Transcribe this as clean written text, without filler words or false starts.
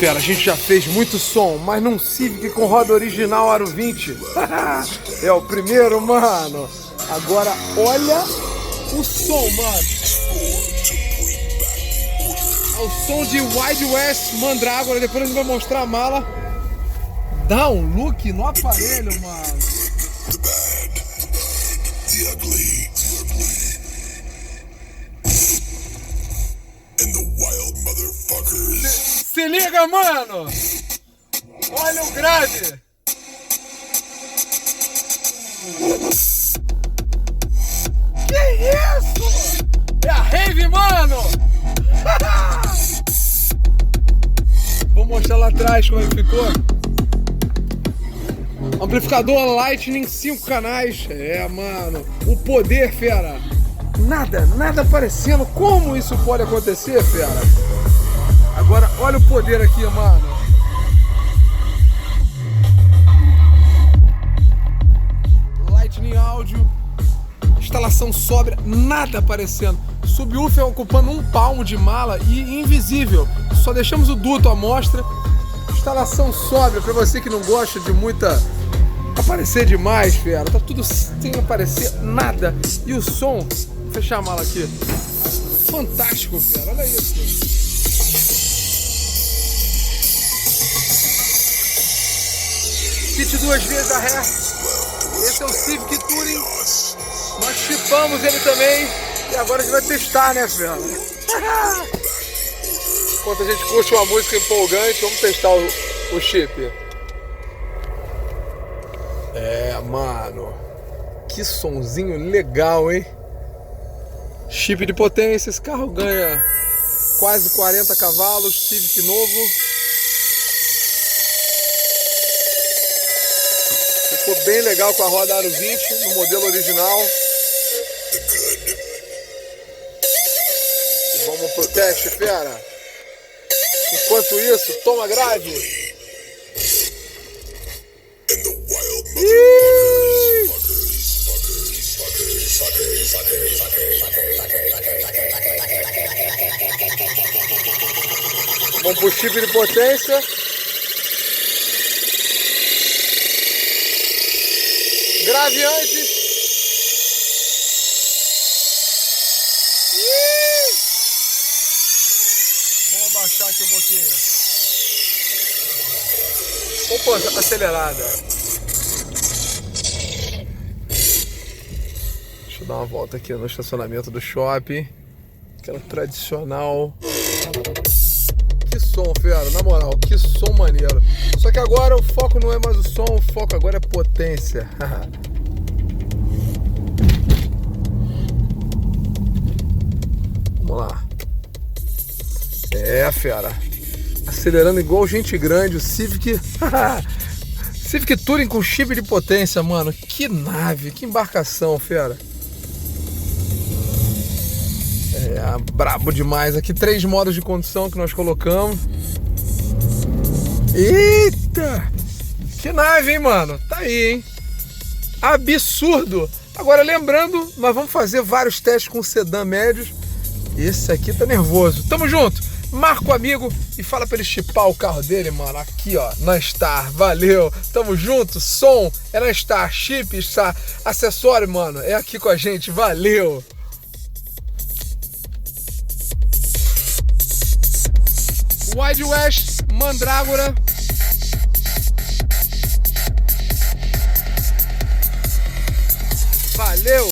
fera, a gente já fez muito som, mas num Civic com roda original Aro 20. É o primeiro, mano. Agora olha o som, mano. É o som de Wild West Mandrágora. Depois a gente vai mostrar a mala. Dá um look no aparelho, mano. Se liga, mano! Olha o grave! Que isso? É a rave, mano! Vou mostrar lá atrás como é que ficou. Amplificador Lightning, 5 canais. É, mano. O poder, fera. Nada aparecendo. Como isso pode acontecer, fera? Agora, olha o poder aqui, mano. Lightning áudio. Instalação sóbria. Nada aparecendo. Subwoofer ocupando um palmo de mala e invisível. Só deixamos o duto à mostra. Instalação sóbria. Pra você que não gosta de muita... aparecer demais, fera. Tá tudo sem aparecer nada. E o som... vou fechar a mala aqui. Fantástico, fera. Olha isso. Kit 2 vezes a ré. Esse é o Civic Touring. Nós chipamos ele também. E agora a gente vai testar, né, fera? Enquanto a gente curte uma música empolgante, vamos testar o chip. É, mano. Que sonzinho legal, hein? Chip de potência. Esse carro ganha quase 40 cavalos. Civic novo. Ficou bem legal com a roda Aro 20 no modelo original. E vamos pro teste, fera. Enquanto isso, toma grade. Vamos pro chip de potência. Grave antes. Vamos abaixar aqui um pouquinho. Opa, acelerada. Deixa eu dar uma volta aqui no estacionamento do shopping. Aquela tradicional. Que som, fera, na moral, que som maneiro. Só que agora o foco não é mais o som, o foco agora é potência. Vamos lá. É, fera. Acelerando igual gente grande, o Civic. Civic Touring com chip de potência, mano. Que nave, que embarcação, fera. É, brabo demais. Aqui 3 modos de condução que nós colocamos. Eita! Que nave, hein, mano? Tá aí, hein? Absurdo! Agora, lembrando, nós vamos fazer vários testes com sedã médios. Esse aqui tá nervoso. Tamo junto! Marca o amigo e fala pra ele chipar o carro dele, mano. Aqui, ó, na Star. Valeu! Tamo junto! Som é na Star. Chip, Star. Acessório, mano, é aqui com a gente. Valeu! Wild West Mandrágora. Valeu!